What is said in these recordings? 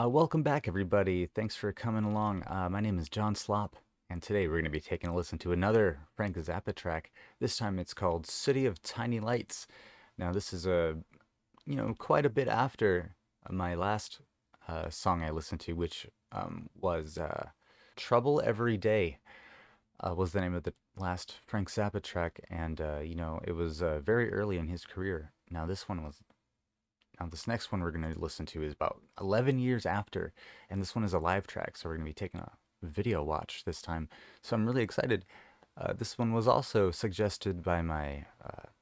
Welcome back, everybody. Thanks for coming along. My name is John Slop, and today we're going to be taking a listen to another Frank Zappa track. This time it's called City of Tiny Lights. Now, this is quite a bit after my last song I listened to, which was Trouble Every Day, was the name of the last Frank Zappa track, and it was very early in his career. Now, this next one we're going to listen to is about 11 years after, and this one is a live track, so we're going to be taking a video watch this time. So I'm really excited. This one was also suggested by my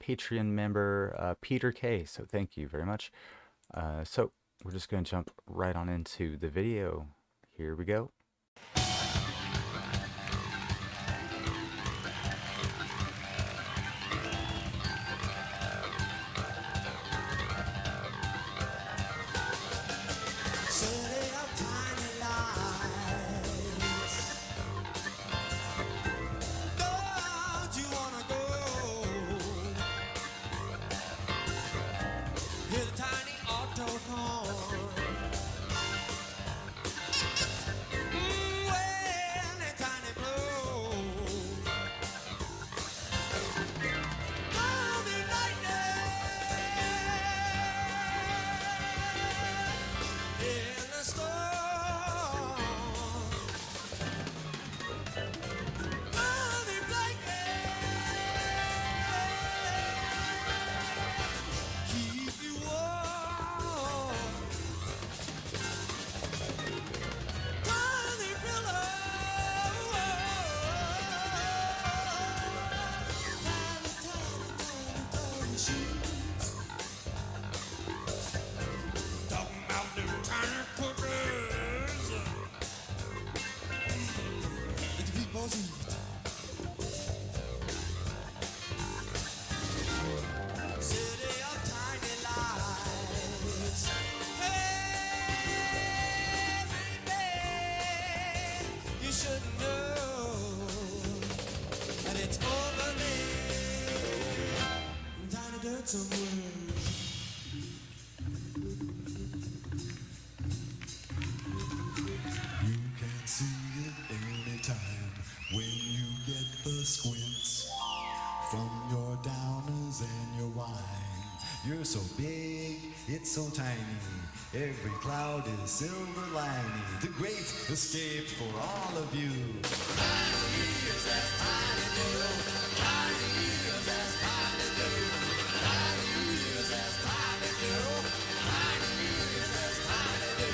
Patreon member, Peter K, so thank you very much. So we're just going to jump right on into the video. Here we go. You can see it anytime when you get the squints from your downers and your wine. You're so big, it's so tiny. Every cloud is silver lining. The great escape for all of you. Tiny is as tiny do. Tiny is as tiny do. Tiny is as tiny do. Tiny is as tiny do.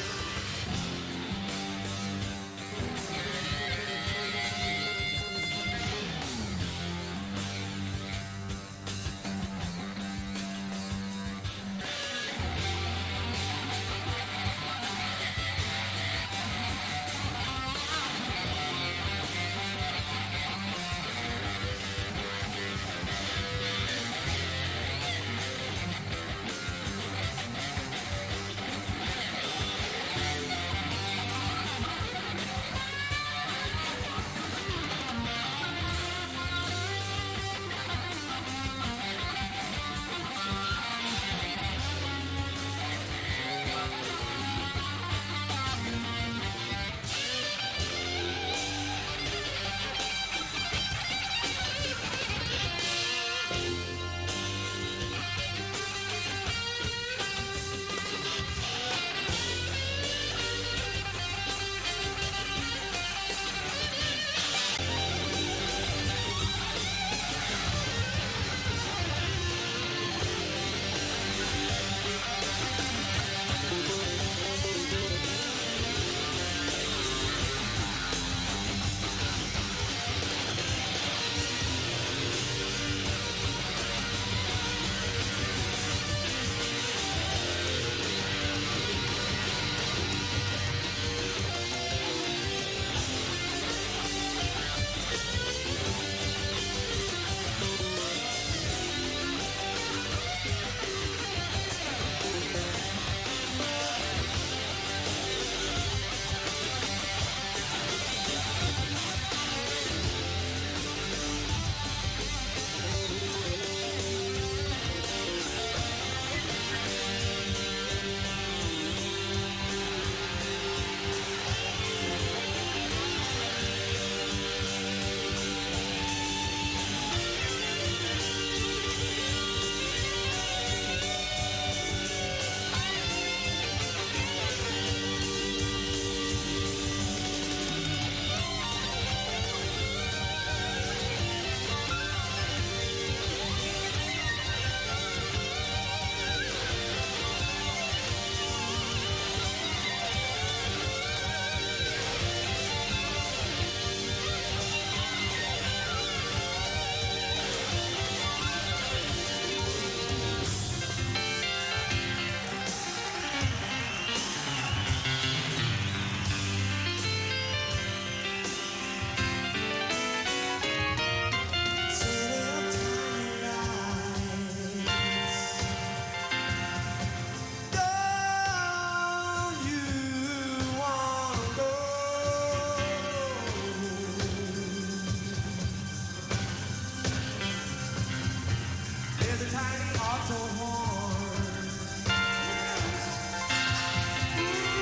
tiny auto horn.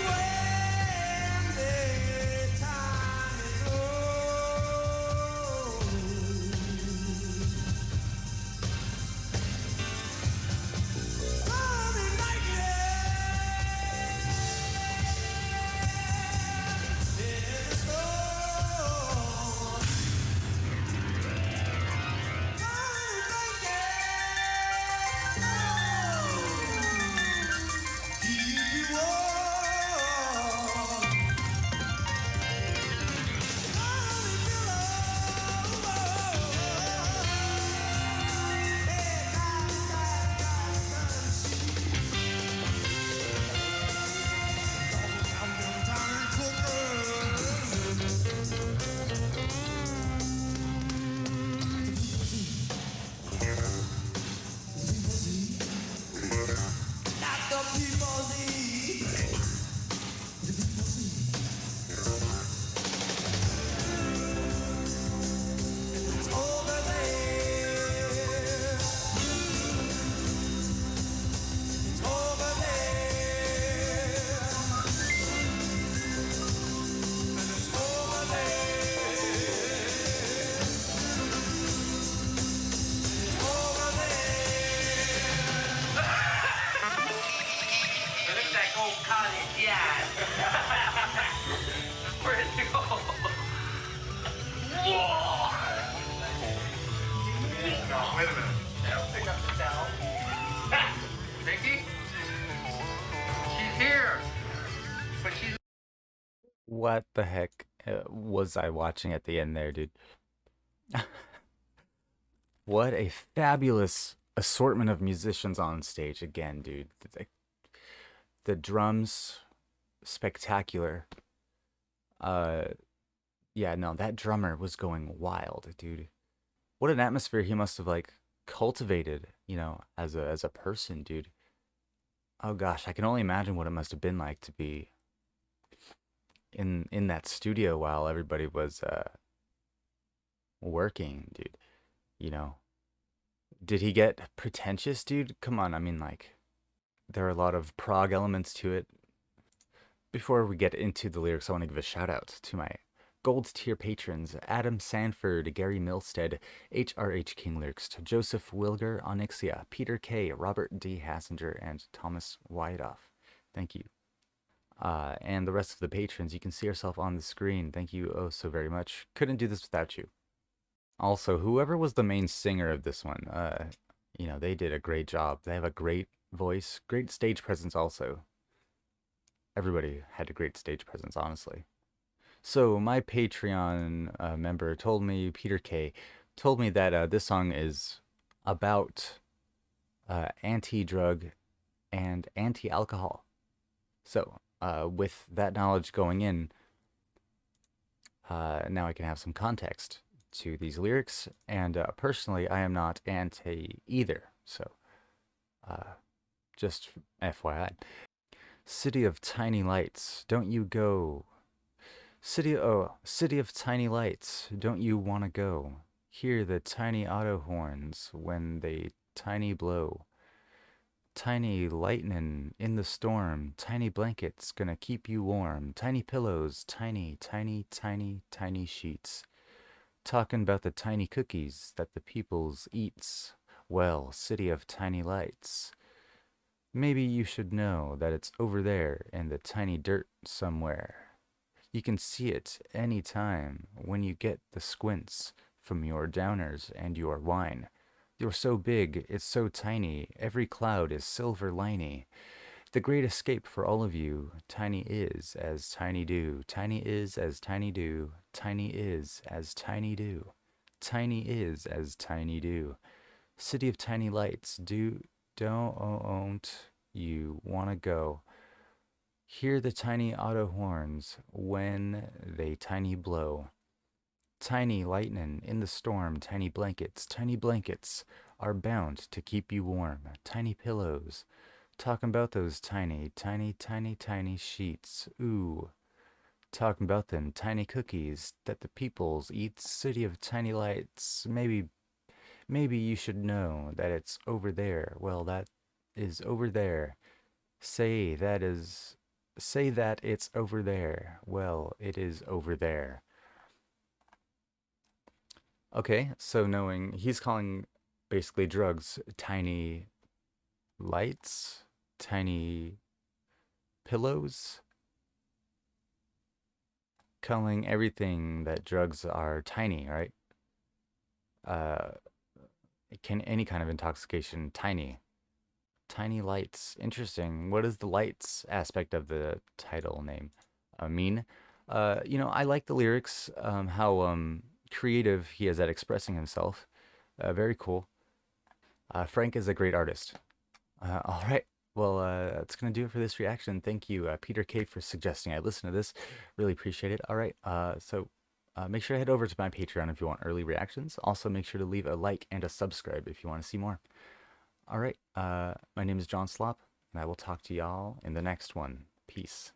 When the time is old. Running lightning in the storm. Running lightning, keep you warm. Running billows, hey, I'm them tiny not the people's eat. It's over there. It's over there. And it's over there. It's over there. Look at that old college, yeah. Where'd it go? Whoa! No, wait a minute. I'll pick up the towel. Vicky? She's here. But she's... What the heck was I watching at the end there, dude? What a fabulous assortment of musicians on stage again, dude. The drums, spectacular. Uh, yeah, no, that drummer was going wild, dude. What an atmosphere he must have like cultivated, as a person, dude. Oh gosh, I can only imagine what it must have been like to be in that studio while everybody was working, dude. You know, did he get pretentious, dude? Come on, I mean, like, there are a lot of prog elements to it. Before we get into the lyrics, I want to give a shout out to my gold tier patrons: Adam Sanford, Gary Milstead, HRH King Lyrics, Joseph Wilger, Onyxia, Peter K, Robert D. Hassinger, and Thomas Whiteoff. Thank you. And the rest of the patrons, you can see yourself on the screen. Thank you oh so very much. Couldn't do this without you. Also, whoever was the main singer of this one, they did a great job. They have a great voice, great stage presence also. Everybody had a great stage presence, honestly. So my Patreon member told me, Peter K, told me that this song is about anti-drug and anti-alcohol. So with that knowledge going in, now I can have some context to these lyrics. And personally, I am not anti either. So just FYI. City of tiny lights, don't you go. City of tiny lights, don't you wanna go? Hear the tiny auto horns when they tiny blow. Tiny lightnin' in the storm, tiny blankets gonna keep you warm, tiny pillows, tiny, tiny, tiny, tiny sheets. Talking about the tiny cookies that the peoples eats. Well, city of tiny lights. Maybe you should know that it's over there in the tiny dirt somewhere. You can see it any time when you get the squints from your downers and your wine. You're so big, it's so tiny, every cloud is silver liney. The great escape for all of you, tiny is as tiny do, tiny is as tiny do, tiny is as tiny do, tiny is as tiny do. City of tiny lights, don't you wanna go? Hear the tiny auto horns when they tiny blow. Tiny lightnin' in the storm, tiny blankets are bound to keep you warm. Tiny pillows, talking about those tiny, tiny, tiny, tiny sheets. Ooh, talking about them tiny cookies that the peoples eat. City of tiny lights, Maybe you should know that it's over there. Well, that is over there. Say that is. Say that it's over there. Well, it is over there. Okay, so knowing he's calling basically drugs tiny lights, tiny pillows, calling everything that drugs are tiny, right? Uh, can any kind of intoxication tiny? Tiny lights. Interesting. What is the lights aspect of the title name mean? I like the lyrics, how creative he is at expressing himself. Very cool. Frank is a great artist. All right. Well, that's going to do it for this reaction. Thank you, Peter K, for suggesting I listen to this. Really appreciate it. All right. So make sure to head over to my Patreon if you want early reactions. Also, make sure to leave a like and a subscribe if you want to see more. All right. My name is John Slop, and I will talk to y'all in the next one. Peace.